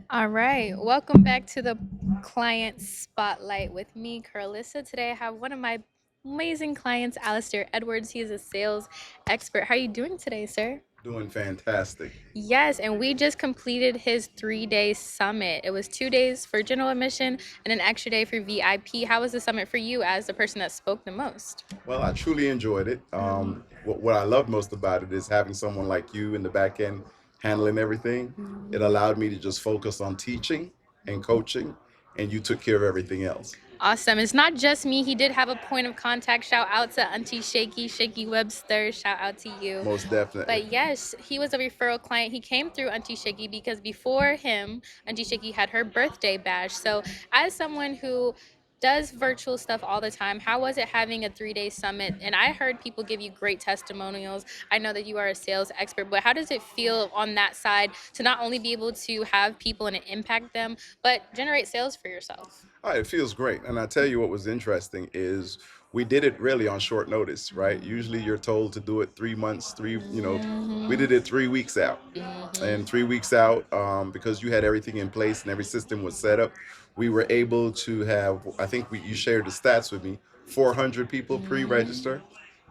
All right, welcome back to the client spotlight with me, Carlissa. Today I have one of my amazing clients, Alistair Edwards. He is a sales expert. How are you doing today, sir? Doing fantastic. Yes, and we just completed his 3 day summit. It was 2 days for general admission and an extra day for VIP. How was the summit for you as the person that spoke the most? Well, I truly enjoyed it. What I love most about it is having someone like you in the back end handling everything. It allowed me to just focus on teaching and coaching, and you took care of everything else. Awesome. It's not just me. He did have a point of contact. Shout out to Auntie Shaky Webster. Shout out to you. Most definitely. But yes, he was a referral client. He came through Auntie Shaky because before him, Auntie Shaky had her birthday bash. So, as someone who does virtual stuff all the time, how was it having a 3 day summit? And I heard people give you great testimonials. I know that you are a sales expert, but how does it feel on that side to not only be able to have people and impact them, but generate sales for yourself? It feels great. And I tell you what was interesting is we did it really on short notice, right? Usually you're told to do it 3 months, we did it 3 weeks out. And 3 weeks out, because you had everything in place and every system was set up, we were able to have, I think you shared the stats with me, 400 people pre-register,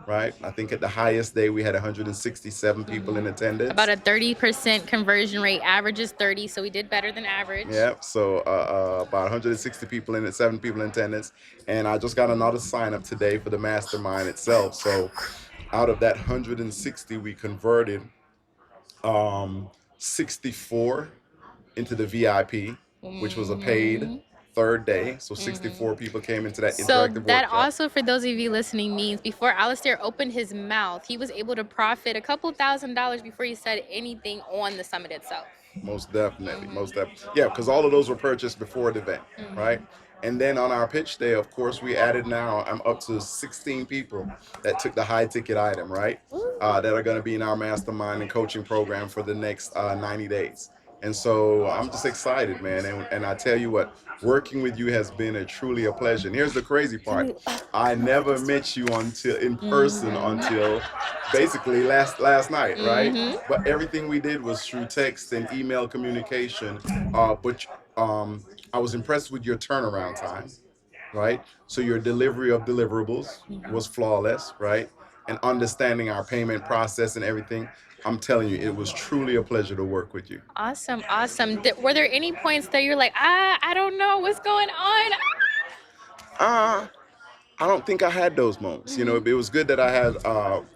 right? I think at the highest day we had 167 people in About attendance. a 30% conversion rate. Average is 30, so we did better than average. Yeah, so about 160 people in it, 7 people in attendance, and I just got another sign up today for the mastermind itself. So out of that 160, we converted 64 into the VIP, which was a paid third day. So 64 people came into that So interactive that workshop. also, for those of you listening, means before Alistair opened his mouth, he was able to profit a couple $1,000s before he said anything on the summit itself. Most definitely, most definitely. Yeah, because all of those were purchased before the event, right? And then on our pitch day, of course, we added now, I'm up to 16 people that took the high ticket item, right? That are going to be in our mastermind and coaching program for the next 90 days. And so I'm just excited, man. And I tell you what, working with you has been truly a pleasure. And here's the crazy part. I never met you until in person until basically last night, right? But everything we did was through text and email communication. But I was impressed with your turnaround time, right? So your delivery of deliverables was flawless, right? And understanding our payment process and everything. I'm telling you, it was truly a pleasure to work with you. Awesome, awesome. Were there any points that you're like, I don't know what's going on? Uh, I don't think I had those moments. You know, it was good that I had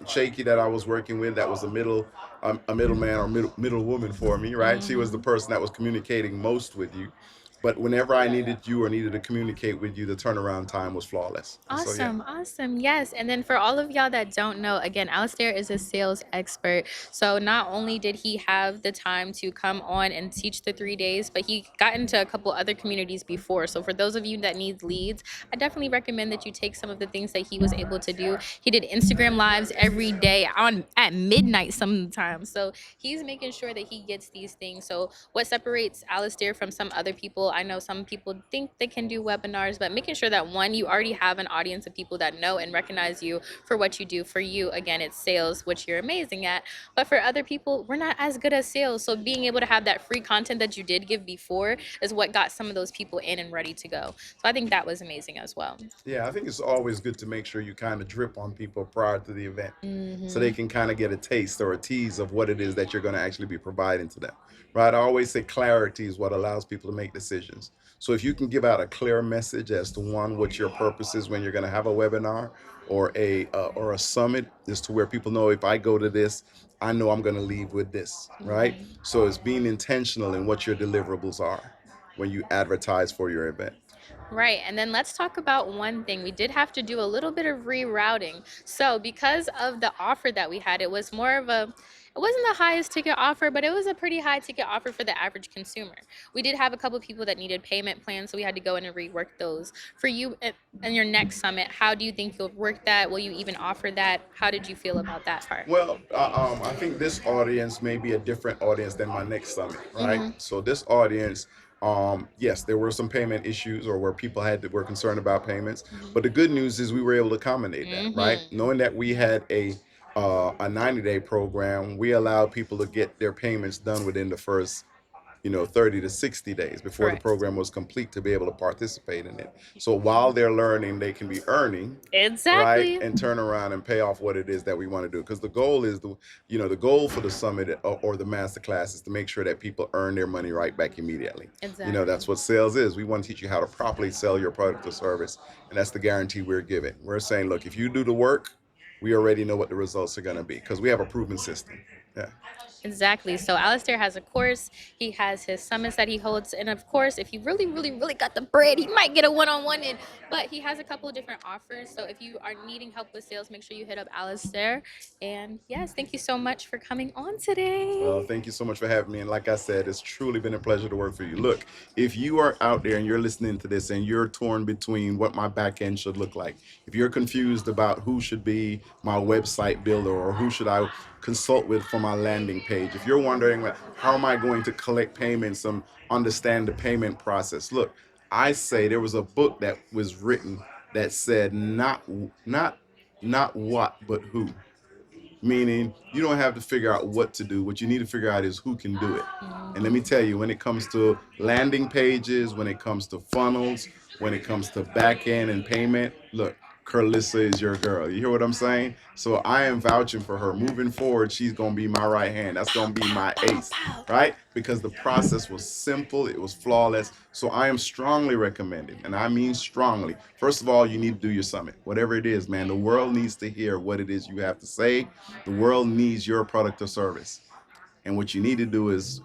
Shaky that I was working with. That was a middleman or middle woman for me, right? She was the person that was communicating most with you. But whenever I needed you or needed to communicate with you, the turnaround time was flawless. And so yeah. Awesome, awesome. Yes. And then for all of y'all that don't know, again, Alistair is a sales expert. So not only did he have the time to come on and teach the 3 days, but he got into a couple other communities before. So for those of you that need leads, I definitely recommend that you take some of the things that he was able to do. He did Instagram lives every day on at midnight sometimes. So he's making sure that he gets these things. So what separates Alistair from some other people? I know some people think they can do webinars, but making sure that one, you already have an audience of people that know and recognize you for what you do. For you, again, it's sales, which you're amazing at. But for other people, we're not as good at sales. So being able to have that free content that you did give before is what got some of those people in and ready to go. So I think that was amazing as well. Yeah, I think it's always good to make sure you kind of drip on people prior to the event so they can kind of get a taste or a tease of what it is that you're going to actually be providing to them. Right? I always say clarity is what allows people to make decisions. So if you can give out a clear message as to one, what your purpose is when you're going to have a webinar or a summit, is to where people know if I go to this, I know I'm going to leave with this, right? So it's being intentional in what your deliverables are when you advertise for your event. Right. And then let's talk about one thing. We did have to do a little bit of rerouting. So, because of the offer that we had, it was more of a, it wasn't the highest ticket offer, but it was a pretty high ticket offer for the average consumer. We did have a couple of people that needed payment plans, so we had to go in and rework those. For you and your next summit, how do you think you'll work that? Will you even offer that? How did you feel about that part? Well, I think this audience may be a different audience than my next summit, right? So this audience, yes, there were some payment issues or where people were concerned about payments, but the good news is we were able to accommodate that, right? Knowing that we had a 90-day program, we allowed people to get their payments done within the first 30 to 60 days before the Correct. program was complete to be able to participate in it. So while they're learning, they can be earning, right, Exactly. and turn around and pay off what it is that we want to do. Because the goal is the goal for the summit or the master class is to make sure that people earn their money right back immediately. Exactly. That's what sales is. We want to teach you how to properly sell your product or service, and that's the guarantee we're giving. We're saying, look, if you do the work, we already know what the results are going to be because we have a proven system. Yeah. Exactly. So Alistair has a course. He has his summits that he holds, and of course, if you really, really, really got the bread, he might get a one-on-one in. But he has a couple of different offers. So if you are needing help with sales, make sure you hit up Alistair. And yes, thank you so much for coming on Well, today. thank you so much for having me. And like I said, it's truly been a pleasure to work for you. Look, if you are out there and you're listening to this and you're torn between what my back end should look like, if you're confused about who should be my website builder or who should I consult with for my landing page, if you're wondering how am I going to collect payments and understand the payment process, look, I say there was a book that was written that said not what but who, meaning you don't have to figure out what to do. What you need to figure out is who can do it. And let me tell you, when it comes to landing pages, when it comes to funnels, when it comes to back end and payment, look, Carlissa is your girl. You hear what I'm saying? So I am vouching for her. Moving forward, she's going to be my right hand. That's going to be my ace, right? Because the process was simple, it was flawless. So I am strongly recommending, and I mean strongly. First of all, you need to do your summit. Whatever it is, man, the world needs to hear what it is you have to say. The world needs your product or service. And what you need to do is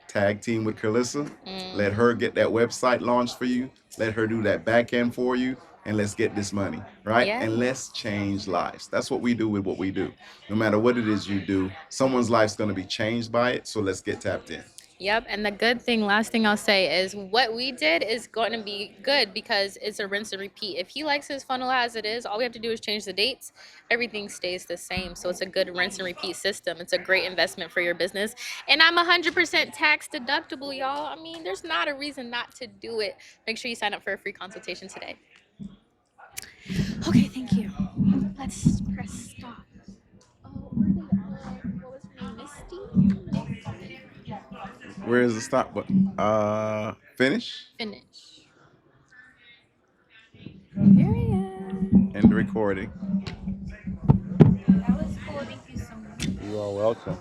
tag team with Carlissa. Let her get that website launched for you. Let her do that back end for you. And let's get this money, right? Yeah. And let's change lives. That's what we do with what we do. No matter what it is you do, someone's life's going to be changed by it. So let's get tapped in. Yep. And the good thing, last thing I'll say is what we did is going to be good because it's a rinse and repeat. If he likes his funnel as it is, all we have to do is change the dates. Everything stays the same. So it's a good rinse and repeat system. It's a great investment for your business. And I'm 100% tax deductible, y'all. I mean, there's not a reason not to do it. Make sure you sign up for a free consultation today. Okay, thank you. Let's press stop. Oh, what was her name? Misty? Where is the stop button? Finish. Finish. Period. End recording. That was cool. Thank you so much. You are welcome.